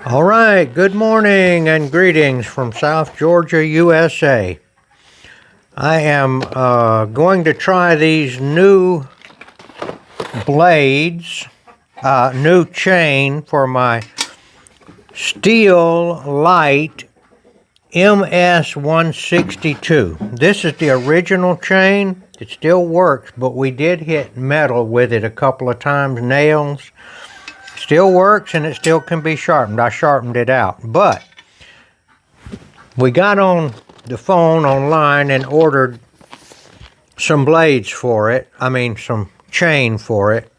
All right, good morning and greetings from South Georgia, USA. I am going to try these new blades, new chain for my Stihl Light MS 162. This is the original chain. It still works, but we did hit metal with it a couple of times, nails. Still works and it still can be sharpened. I sharpened it out. But we got on the phone online and ordered some blades for it. Some chain for it.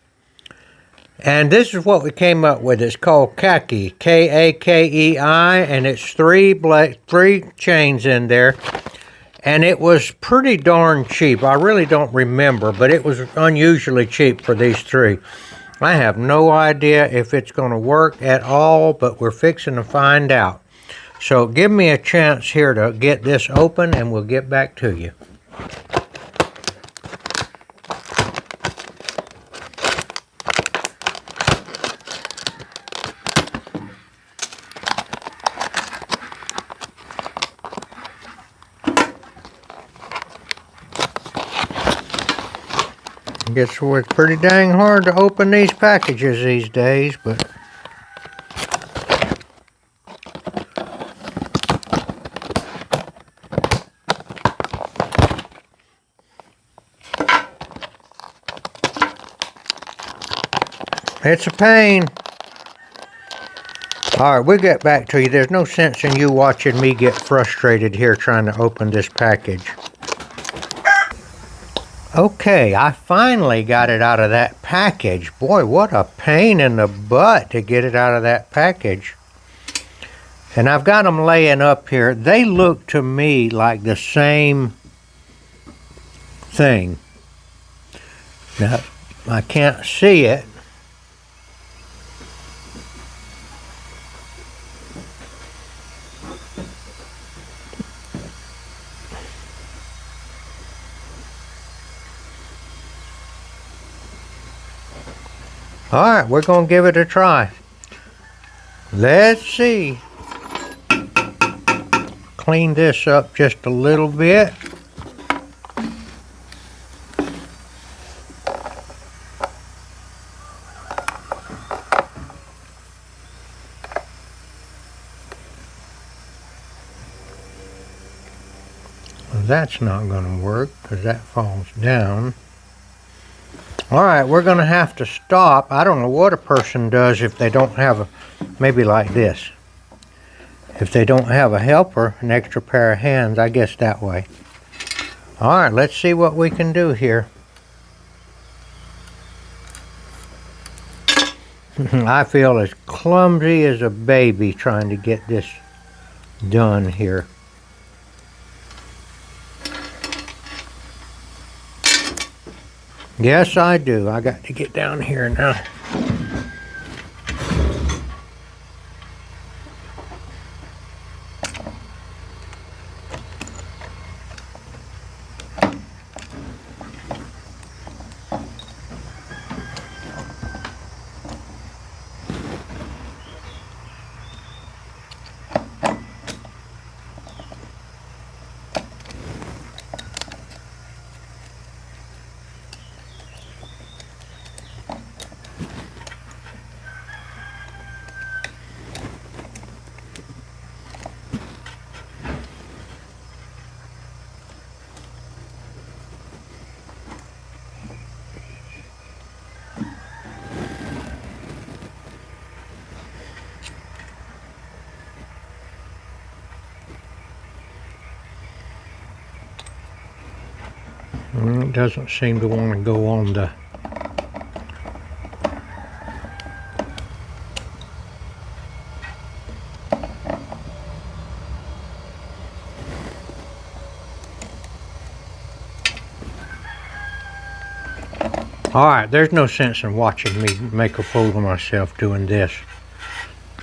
And this is what we came up with. It's called Kakei, K-A-K-E-I, and it's three chains in there. And it was pretty darn cheap. I really don't remember, but it was unusually cheap for these three. I have no idea if it's going to work at all, but we're fixing to find out. So give me a chance here to get this open and we'll get back to you. I guess it's pretty dang hard to open these packages these days, but it's a pain. All right, we'll get back to you. There's no sense in you watching me get frustrated here trying to open this package. Okay, I finally got it out of that package. Boy, what a pain in the butt to get it out of that package. And I've got them laying up here. They look to me like the same thing. Now, I can't see it. All right, we're going to give it a try. Let's see. Clean this up just a little bit. Well, that's not going to work because that falls down. All right, we're going to have to stop. I don't know what a person does if they don't have a, maybe like this. If they don't have a helper, an extra pair of hands, I guess that way. All right, let's see what we can do here. I feel as clumsy as a baby trying to get this done here. Yes, I do. I got to get down here now. It doesn't seem to want to go on the... All right, there's no sense in watching me make a fool of myself doing this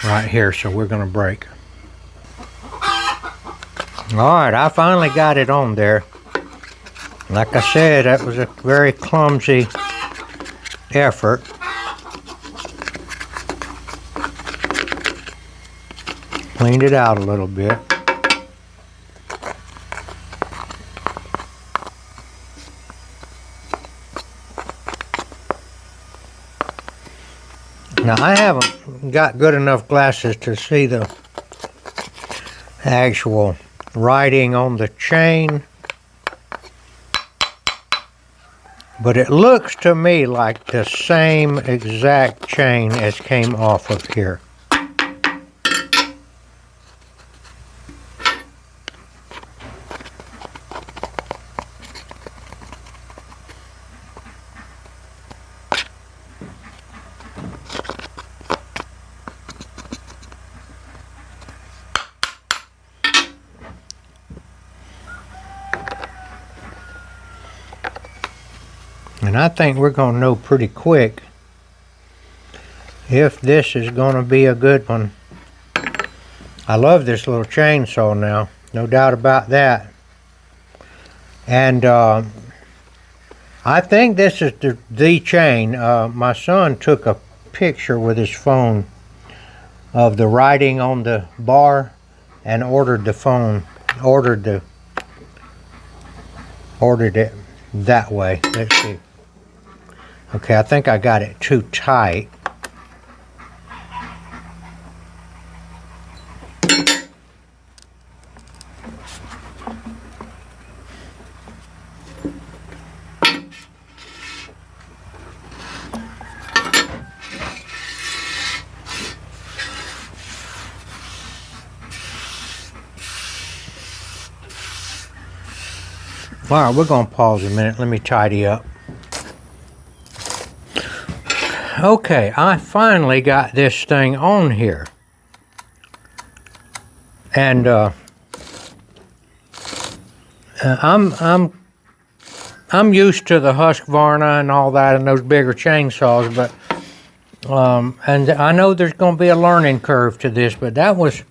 right here, so we're going to break. All right, I finally got it on there. Like I said, that was a very clumsy effort. Cleaned it out a little bit. Now I haven't got good enough glasses to see the actual writing on the chain, but it looks to me like the same exact chain as came off of here. And I think we're going to know pretty quick if this is going to be a good one. I love this little chainsaw now, no doubt about that. And I think this is the chain. My son took a picture with his phone of the writing on the bar and ordered it that way. Let's see. Okay, I think I got it too tight. All right, we're going to pause a minute. Let me tidy up. Okay, I finally got this thing on here. And I'm used to the Husqvarna and all that and those bigger chainsaws, but and I know there's going to be a learning curve to this, but that was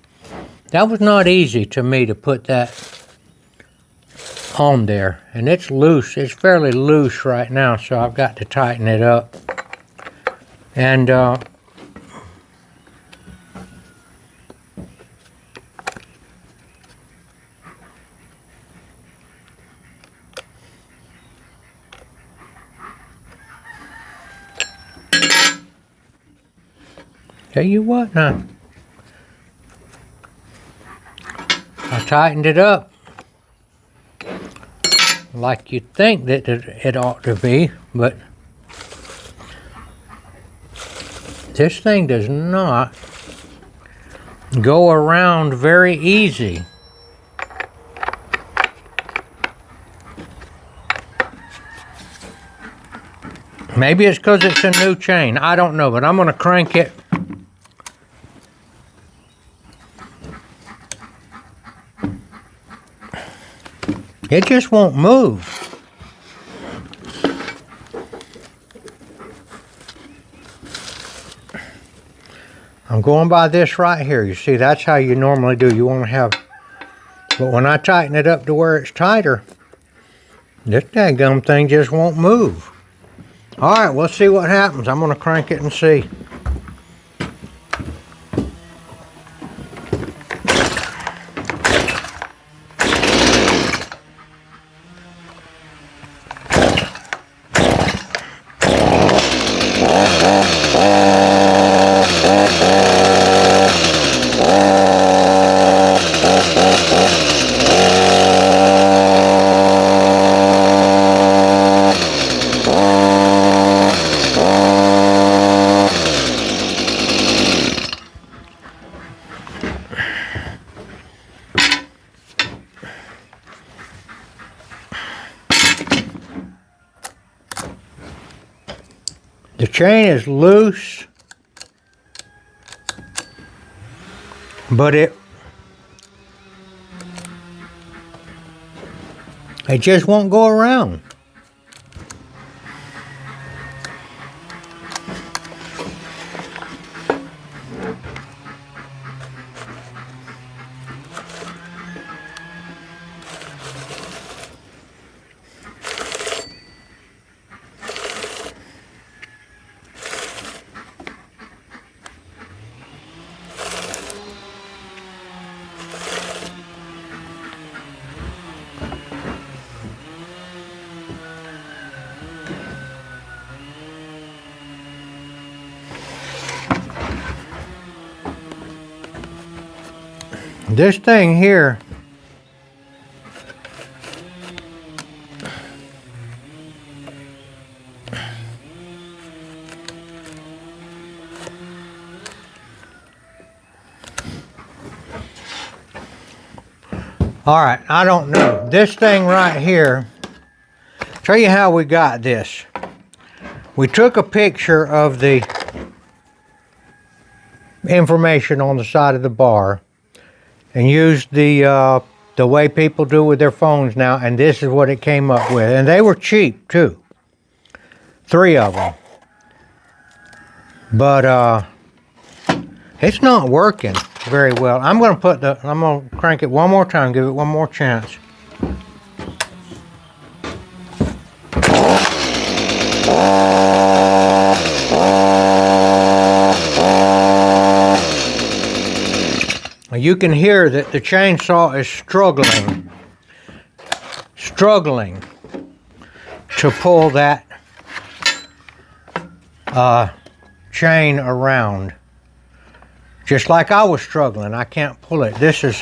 not easy to me to put that on there. And it's loose. It's fairly loose right now, so I've got to tighten it up. And tell you what now, I tightened it up like you'd think that it ought to be, but this thing does not go around very easy. Maybe it's because it's a new chain. I don't know, but I'm going to crank it. It just won't move. I'm going by this right here. You see, that's how you normally do. You want to have, but when I tighten it up to where it's tighter, this daggum thing just won't move. All right, we'll see what happens. I'm going to crank it and see. The chain is loose, but it just won't go around. This thing here, all right, I don't know. This thing right here, tell you how we got this. We took a picture of the information on the side of the bar and used the way people do with their phones now, and this is what it came up with. And they were cheap too. 3 of them. But it's not working very well. I'm gonna crank it one more time, give it one more chance. You can hear that the chainsaw is struggling to pull that chain around. Just like I was struggling, I can't pull it. This is,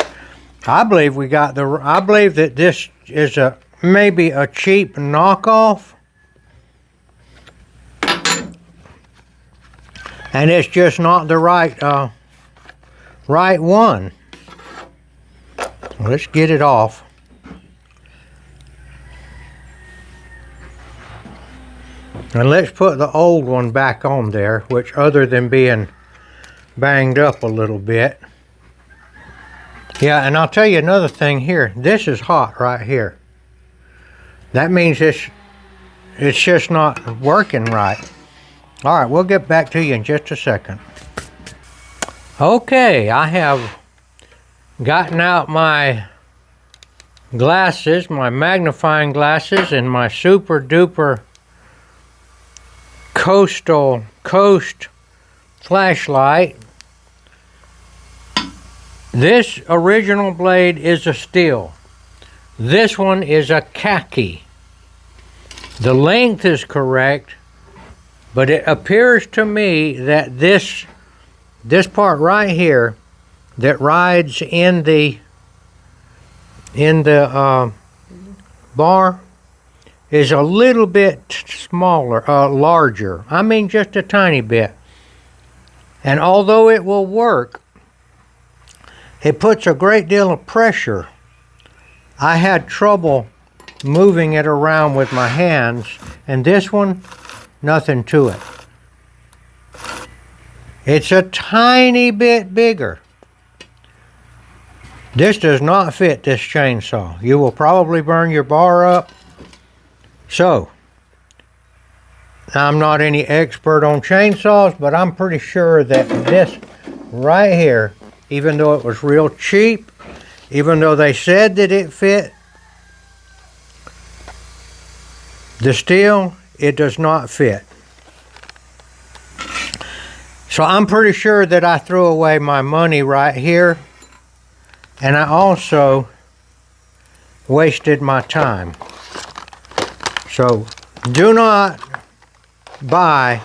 I believe that this is maybe a cheap knockoff. And it's just not the right one. Let's get it off. And let's put the old one back on there, which other than being banged up a little bit. Yeah, and I'll tell you another thing here. This is hot right here. That means it's just not working right. All right, we'll get back to you in just a second. Okay, I have gotten out my glasses, my magnifying glasses, and my super duper Coast flashlight. This original blade is a Stihl. This one is a Kakei. The length is correct, but it appears to me that this part right here that rides in the bar is a little bit smaller, larger. I mean just a tiny bit. And although it will work, it puts a great deal of pressure. I had trouble moving it around with my hands, and this one, nothing to it. It's a tiny bit bigger. This does not fit this chainsaw. You will probably burn your bar up. So, I'm not any expert on chainsaws, but I'm pretty sure that this right here, even though it was real cheap, even though they said that it fit the Stihl, it does not fit. So I'm pretty sure that I threw away my money right here, and I also wasted my time. So do not buy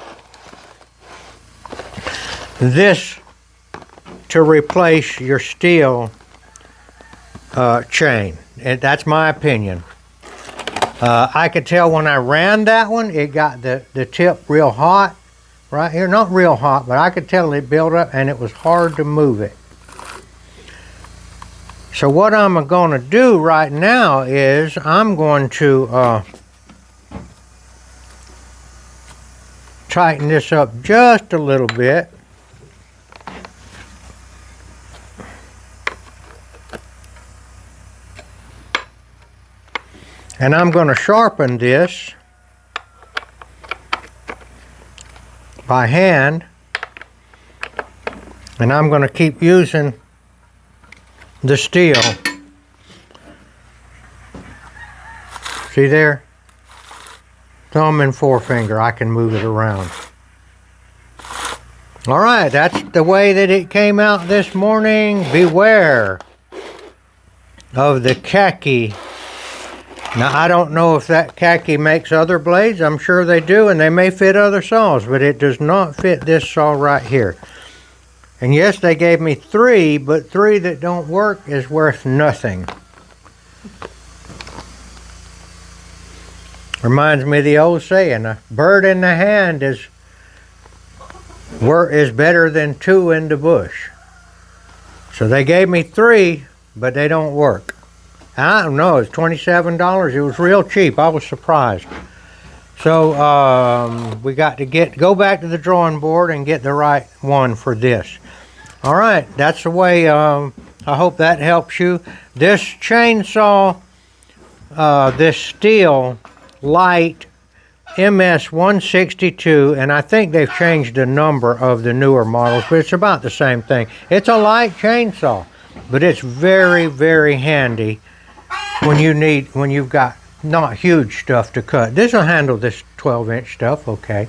this to replace your Stihl chain. And that's my opinion. I could tell when I ran that one, it got the tip real hot right here. Not real hot, but I could tell it built up and it was hard to move it. So what I'm going to do right now is I'm going to tighten this up just a little bit. And I'm going to sharpen this by hand. And I'm going to keep using the Stihl. See there? Thumb and forefinger, I can move it around. All right, that's the way that it came out this morning. Beware of the Kakei. Now, I don't know if that Kakei makes other blades. I'm sure they do, and they may fit other saws, but it does not fit this saw right here. And yes, they gave me 3, but 3 that don't work is worth nothing. Reminds me of the old saying, a bird in the hand is better than 2 in the bush. So they gave me 3, but they don't work. I don't know, it's $27. It was real cheap. I was surprised. So we got to go back to the drawing board and get the right one for this. All right, that's the way. I hope that helps you. This chainsaw, this Stihl Light MS 162, and I think they've changed the number of the newer models, but it's about the same thing. It's a light chainsaw, but it's very, very handy when you've got not huge stuff to cut. This will handle this 12-inch stuff okay,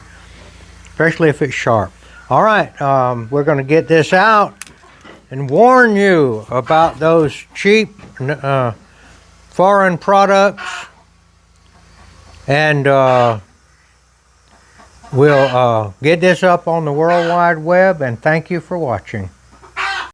especially if it's sharp. All right, we're going to get this out and warn you about those cheap foreign products, and we'll get this up on the World Wide Web, and thank you for watching.